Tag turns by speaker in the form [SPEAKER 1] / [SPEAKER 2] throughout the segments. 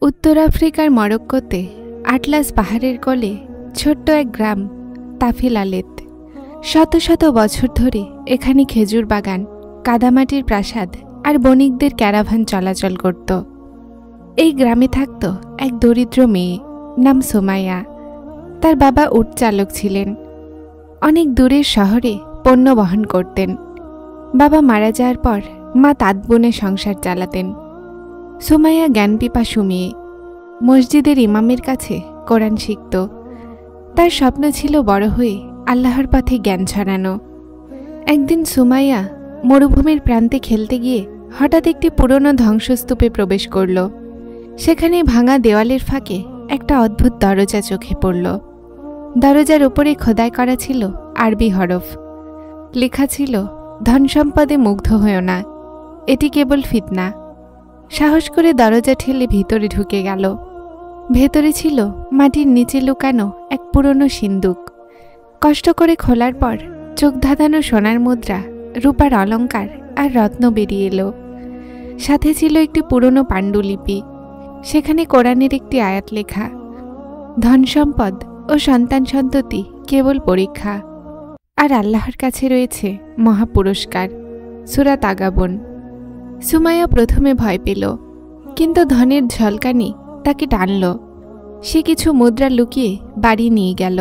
[SPEAKER 1] উত্তর আফ্রিকার মরক্কোতে আটলাস পাহাড়ের কোলে ছোট্ট এক গ্রাম তাফিল আলেত। শত শত বছর ধরে এখানে খেজুর বাগান, কাদামাটির প্রাসাদ আর বণিকদের ক্যারাভান চলাচল করত। এই গ্রামে থাকত এক দরিদ্র মেয়ে, নাম সুমাইয়া। তার বাবা উট চালক ছিলেন। অনেক দূরের শহরে পণ্য বহন করতেন। বাবা মারা যাওয়ার পর মা তাঁত বুনে সংসার চালাতেন। সুমাইয়া জ্ঞানপিপাসু মেয়ে, মসজিদের ইমামের কাছে কোরআন শিখত। তার স্বপ্ন ছিল বড় হয়ে আল্লাহর পথে জ্ঞান ছড়ানো। একদিন সুমাইয়া মরুভূমির প্রান্তে খেলতে গিয়ে হঠাৎ একটি পুরনো ধ্বংসস্তূপে প্রবেশ করল। সেখানে ভাঙা দেওয়ালের ফাঁকে একটা অদ্ভুত দরজা চোখে পড়ল। দরজার উপরে খোদাই করা ছিল আরবি হরফ। লেখা ছিল, ধন সম্পদে মুগ্ধ হয়েও না, এটি কেবল ফিতনা। সাহস করে দরজা ঠেলে ভিতরে ঢুকে গেল। ভেতরে ছিল মাটির নিচে লুকানো এক পুরনো সিন্দুক। কষ্ট করে খোলার পর চোখ ধাঁধানো সোনার মুদ্রা, রূপার অলঙ্কার আর রত্ন বেরিয়ে এলো। সাথে ছিল একটি পুরনো পাণ্ডুলিপি। সেখানে কোরআনের একটি আয়াত লেখা, ধন সম্পদ ও সন্তান সন্ততি কেবল পরীক্ষা, আর আল্লাহর কাছে রয়েছে মহাপুরস্কার। সূরা তাগাবুন। সুমাইয়া প্রথমে ভয় পেল, কিন্তু ধনের ঝলকানি তাকে টানল। সে কিছু মুদ্রা লুকিয়ে বাড়ি নিয়ে গেল।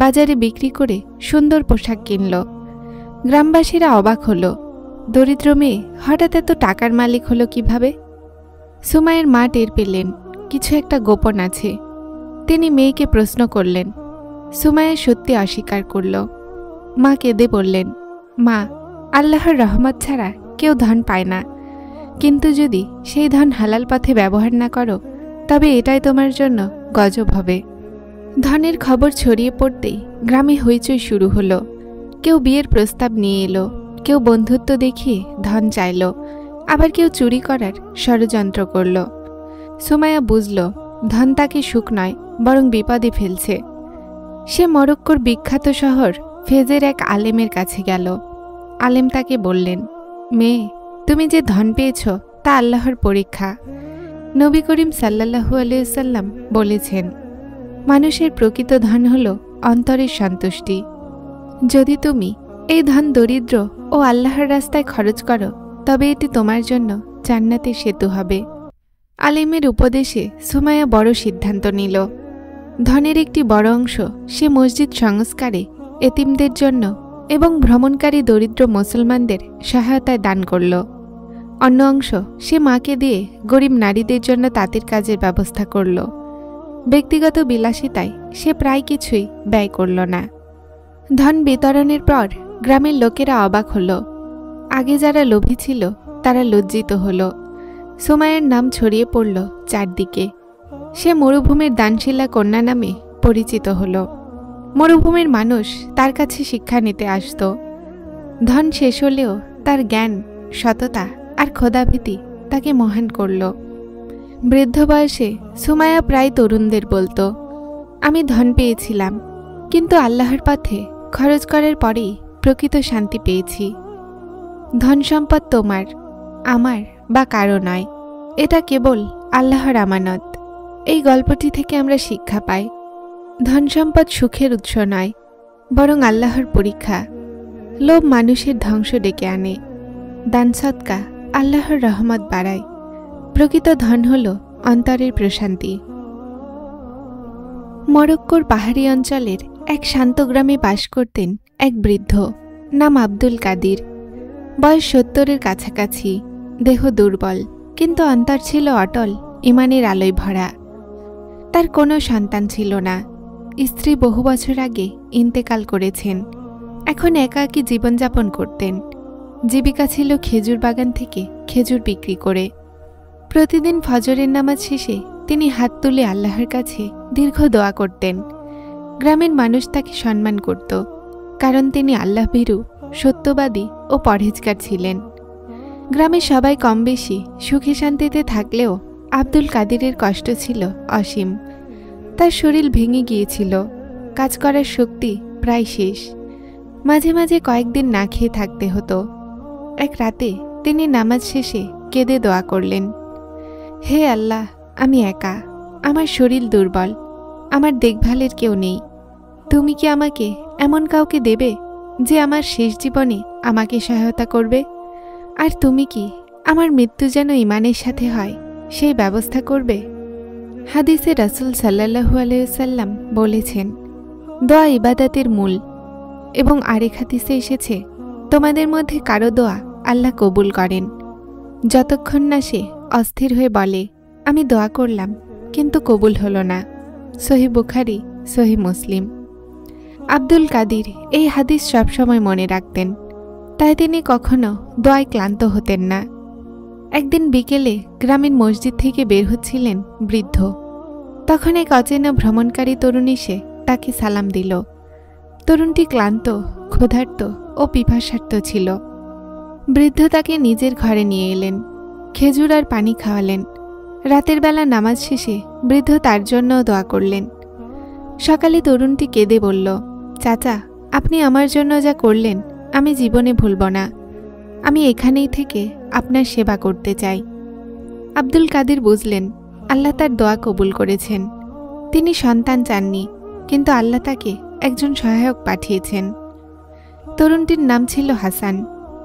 [SPEAKER 1] বাজারে বিক্রি করে সুন্দর পোশাক কিনল। গ্রামবাসীরা অবাক হল, দরিদ্র মেয়ে হঠাৎ এত টাকার মালিক হলো কিভাবে? সুমাইয়ের মা টের পেলেন কিছু একটা গোপন আছে। তিনি মেয়েকে প্রশ্ন করলেন। সুমাইয়া সত্যি অস্বীকার করল। মা কেঁদে বললেন, মা, আল্লাহর রহমত ছাড়া কেউ ধন পায় না, কিন্তু যদি সেই ধন হালাল পথে ব্যবহার না করো তবে এটাই তোমার জন্য গজব হবে। ধনের খবর ছড়িয়ে পড়তেই গ্রামে হইচই শুরু হলো। কেউ বিয়ের প্রস্তাব নিয়ে এলো, কেউ বন্ধুত্ব দেখিয়ে ধন চাইল, আবার কেউ চুরি করার ষড়যন্ত্র করল। সুমাইয়া বুঝল ধন তাকে সুখ নয় বরং বিপদে ফেলছে। সে মরক্কোর বিখ্যাত শহর ফেজের এক আলেমের কাছে গেল। আলেম তাকে বললেন, মেয়ে, তুমি যে ধন পেয়েছ তা আল্লাহর পরীক্ষা। নবী করিম সাল্লাল্লাহু আলাইহি ওয়াসাল্লাম বলেছেন, মানুষের প্রকৃত ধন হল অন্তরের সন্তুষ্টি। যদি তুমি এই ধন দরিদ্র ও আল্লাহর রাস্তায় খরচ করো তবে এটি তোমার জন্য জান্নাতের সেতু হবে। আলেমের উপদেশে সুমাইয়া বড় সিদ্ধান্ত নিল। ধনের একটি বড় অংশ সে মসজিদ সংস্কারে, এতিমদের জন্য এবং ভ্রমণকারী দরিদ্র মুসলমানদের সহায়তায় দান করল। অন্য অংশ সে মাকে দিয়ে গরিব নারীদের জন্য তাঁতের কাজের ব্যবস্থা করল। ব্যক্তিগত বিলাসিতায় সে প্রায় কিছুই ব্যয় করল না। ধন বিতরণের পর গ্রামের লোকেরা অবাক হল। আগে যারা লোভী ছিল তারা লজ্জিত হল। সুমাইয়ার নাম ছড়িয়ে পড়ল চারদিকে। সে মরুভূমির দানশীলা কন্যা নামে পরিচিত হল। মরুভূমির মানুষ তার কাছে শিক্ষা নিতে আসত। ধন শেষ হলেও তার জ্ঞান, সততা আর খোদাভীতি তাকে মহান করল। বৃদ্ধ বয়সে সুমাইয়া প্রায় তরুণদের বলতো, আমি ধন পেয়েছিলাম, কিন্তু আল্লাহর পথে খরচ করার পরেই প্রকৃত শান্তি পেয়েছি। ধন সম্পদ তোমার, আমার বা কারো নয়, এটা কেবল আল্লাহর আমানত। এই গল্পটি থেকে আমরা শিক্ষা পাই, ধন সম্পদ সুখের উৎস নয় বরং আল্লাহর পরীক্ষা। লোভ মানুষের ধ্বংস ডেকে আনে, দান সৎকা আল্লাহর রহমত বাড়ায়। প্রকৃত ধন হল অন্তরের প্রশান্তি। মরক্কোর পাহাড়ি অঞ্চলের এক শান্ত গ্রামে বাস করতেন এক বৃদ্ধ, নাম আব্দুল কাদির। বয়স 70-এর কাছাকাছি, দেহ দুর্বল, কিন্তু অন্তর ছিল অটল, ইমানের আলোয় ভরা। তার কোনো সন্তান ছিল না। স্ত্রী বহু বছর আগে ইন্তেকাল করেছেন। এখন একাকী জীবনযাপন করতেন। জীবিকা ছিল খেজুর বাগান থেকে খেজুর বিক্রি করে। প্রতিদিন ফজরের নামাজ শেষে তিনি হাত তুলে আল্লাহর কাছে দীর্ঘ দোয়া করতেন। গ্রামের মানুষ তাকে সম্মান করত, কারণ তিনি আল্লাহভীরু, সত্যবাদী ও পরহেজগার ছিলেন। গ্রামে সবাই কম বেশি সুখে শান্তিতে থাকলেও আব্দুল কাদিরের কষ্ট ছিল অসীম। তার শরীর ভেঙে গিয়েছিল, কাজ করার শক্তি প্রায় শেষ। মাঝে মাঝে কয়েকদিন না খেয়ে থাকতে হতো। এক রাতে তিনি নামাজ শেষে কেঁদে দোয়া করলেন, হে আল্লাহ, আমি একা, আমার শরীর দুর্বল, আমার দেখভালের কেউ নেই। তুমি কি আমাকে এমন কাউকে দেবে যে আমার শেষ জীবনে আমাকে সহায়তা করবে? আর তুমি কি আমার মৃত্যু যেন ঈমানের সাথে হয় সেই ব্যবস্থা করবে? হাদিসে রাসূল সাল্লাল্লাহু আলাইহি ওয়াসাল্লাম বলেছেন, দোয়া ইবাদতের মূল। এবং আরেক হাদিসে এসেছে, তোমাদের মধ্যে কারো দোয়া আল্লাহ কবুল করেন যতক্ষণ না সে অস্থির হয়ে বলে, আমি দোয়া করলাম কিন্তু কবুল হলো না। সহিহ বুখারী, সহিহ মুসলিম। আব্দুল কাদির এই হাদিস সবসময় মনে রাখতেন, তাই তিনি কখনো দোয়ায় ক্লান্ত হতেন না। একদিন বিকেলে গ্রামীণ মসজিদ থেকে বের হচ্ছিলেন বৃদ্ধ। তখন এক অচেনা ভ্রমণকারী তরুণ এসে তাকে সালাম দিল। তরুণটি ক্লান্ত, ক্ষুধার্ত ও পিপাসার্ত ছিল। বৃদ্ধ তাকে নিজের ঘরে নিয়ে এলেন, খেজুর আর পানি খাওয়ালেন। রাতের বেলা নামাজ শেষে বৃদ্ধ তার জন্যও দোয়া করলেন। সকালে তরুণটি কেঁদে বলল, চাচা, আপনি আমার জন্য যা করলেন আমি জীবনে ভুলব না। আমি এখানেই থেকে আপনার সেবা করতে চাই। আব্দুল কাদির বুঝলেন আল্লাহ তার দোয়া কবুল করেছেন। তিনি সন্তান চাননি, কিন্তু আল্লাহ তাকে একজন সহায়ক পাঠিয়েছেন। তরুণটির নাম ছিল হাসান।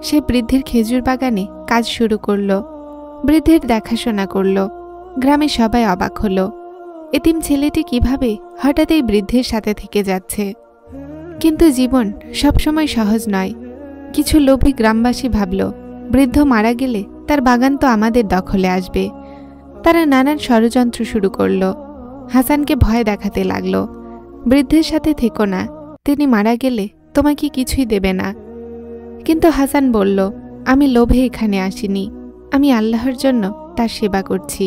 [SPEAKER 1] সে বৃদ্ধের খেজুর বাগানে কাজ শুরু করল, বৃদ্ধের দেখাশোনা করল। গ্রামে সবাই অবাক হল, এতিম ছেলেটি কিভাবে হঠাৎ এই বৃদ্ধের সাথে থেকে যাচ্ছে। কিন্তু জীবন সবসময় সহজ নয়। কিছু লোভী গ্রামবাসী ভাবল, বৃদ্ধ মারা গেলে তার বাগান তো আমাদের দখলে আসবে। তারা নানান ষড়যন্ত্র শুরু করল। হাসানকে ভয় দেখাতে লাগল, বৃদ্ধের সাথে থেকো না, তিনি মারা গেলে তোমাকে কিছুই দেবে না। কিন্তু হাসান বলল, আমি লোভে এখানে আসিনি, আমি আল্লাহর জন্য তার সেবা করছি।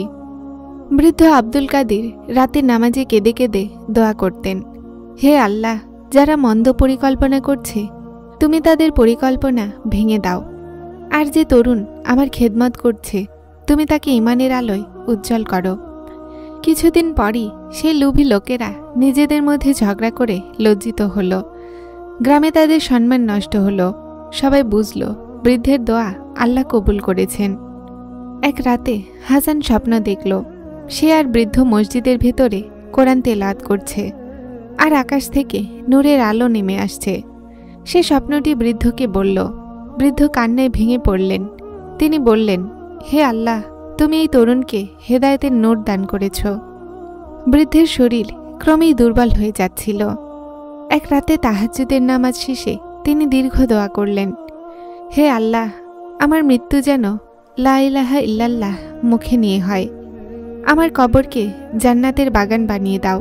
[SPEAKER 1] বৃদ্ধ আব্দুল কাদির রাতে নামাজে কেঁদে কেঁদে দোয়া করতেন, হে আল্লাহ, যারা মন্দ পরিকল্পনা করছে তুমি তাদের পরিকল্পনা ভেঙে দাও। আর যে তরুণ আমার খেদমত করছে তুমি তাকে ঈমানের আলোয় উজ্জ্বল করো। কিছুদিন পরই সেই লোভী লোকেরা নিজেদের মধ্যে ঝগড়া করে লজ্জিত হল। গ্রামে তাদের সম্মান নষ্ট হল। সবাই বুঝল বৃদ্ধের দোয়া আল্লাহ কবুল করেছেন। এক রাতে হাসান স্বপ্ন দেখল, সে আর বৃদ্ধ মসজিদের ভেতরে কোরআন তেলাওয়াত করছে, আর আকাশ থেকে নূরের আলো নেমে আসছে। সে স্বপ্নটি বৃদ্ধকে বলল। বৃদ্ধ কান্নায় ভেঙে পড়লেন। তিনি বললেন, হে আল্লাহ, তুমি এই তরুণকে হেদায়েতের নূর দান করেছ। বৃদ্ধের শরীর ক্রমেই দুর্বল হয়ে যাচ্ছিল। এক রাতে তাহাজ্জুদের নামাজ শেষে তিনি দীর্ঘ দোয়া করলেন, হে আল্লাহ, আমার মৃত্যু যেন লা ইলাহা ইল্লাল্লাহ মুখে নিয়ে হয়। আমার কবরকে জান্নাতের বাগান বানিয়ে দাও।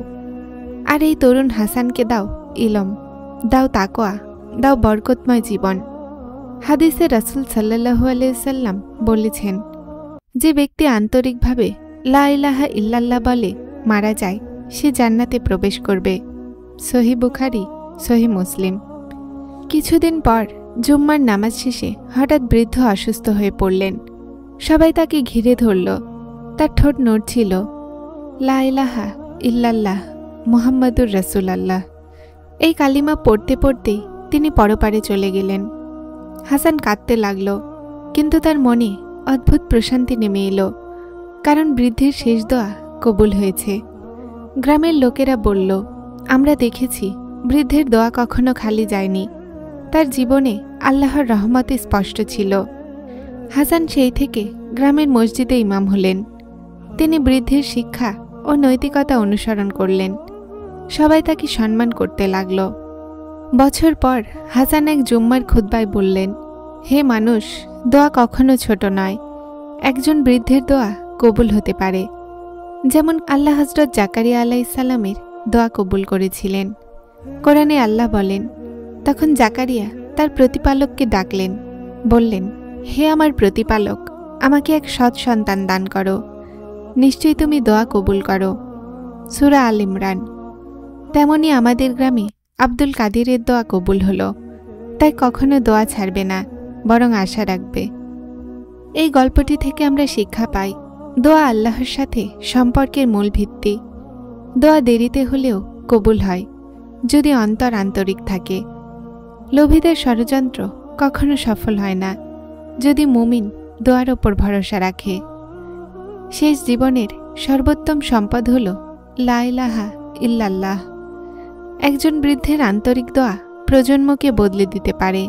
[SPEAKER 1] আর এই তরুণ হাসানকে দাও ইলম, দাও তাকওয়া, দাও বরকতময় জীবন। হাদিসে রাসূল সাল্লাল্লাহু আলাইহি সাল্লাম বলেছেন, যে ব্যক্তি আন্তরিকভাবে লা ইলাহা ইল্লাল্লাহ বলে মারা যায় সে জান্নাতে প্রবেশ করবে। সহিহ বুখারী, সহিহ মুসলিম। কিছুদিন পর জুম্মার নামাজ শেষে হঠাৎ বৃদ্ধ অসুস্থ হয়ে পড়লেন। সবাই তাকে ঘিরে ধরল। তার ঠোঁট নড়ছিল। লা ইলাহা ইল্লাল্লাহ মুহাম্মাদুর রাসূলুল্লাহ এই কালিমা পড়তে পড়তেই তিনি পরপারে চলে গেলেন। হাসান কাঁদতে লাগল, কিন্তু তার মনে অদ্ভুত প্রশান্তি নেমে এলো, কারণ বৃদ্ধের শেষ দোয়া কবুল হয়েছে। গ্রামের লোকেরা বলল, আমরা দেখেছি বৃদ্ধের দোয়া কখনো খালি যায়নি, তার জীবনে আল্লাহর রহমতে স্পষ্ট ছিল। হাসান সেই থেকে গ্রামের মসজিদে ইমাম হলেন। তিনি বৃদ্ধের শিক্ষা ও নৈতিকতা অনুসরণ করলেন। সবাই তাকে সম্মান করতে লাগল। বছর পর হাসান এক জুম্মার খুতবায় বললেন, হে মানুষ, দোয়া কখনো ছোট নয়। একজন বৃদ্ধের দোয়া কবুল হতে পারে, যেমন আল্লাহ হযরত জাকারিয়া আলাইহিস সালামের দোয়া কবুল করেছিলেন। কোরআনে আল্লাহ বলেন, তখন জাকারিয়া তার প্রতিপালককে ডাকলেন, বললেন, হে আমার প্রতিপালক, আমাকে এক সৎ সন্তান দান করো, নিশ্চয়ই তুমি দোয়া কবুল করো। সূরা আল ইমরান। তেমনি আমাদের গ্রামে আব্দুল কাদিরের দোয়া কবুল হলো। তাই কখনো দোয়া ছাড়বে না, বরং আশা রাখবে। এই গল্পটি থেকে আমরা শিক্ষা পাই, দোয়া আল্লাহর সাথে সম্পর্কের মূল ভিত্তি। দোয়া দেরিতে হলেও কবুল হয়, যদি অন্তর আন্তরিক থাকে। লোভীদের ষড়যন্ত্র কখনো সফল হয় না, যদি মুমিন দোয়ার ওপর ভরসা রাখে। শেষ জীবনের সর্বোত্তম সম্পদ হল লা ইলাহা ইল্লাল্লাহ। একজন বৃদ্ধের আন্তরিক দোয়া প্রজন্মকে বদলে দিতে পারে।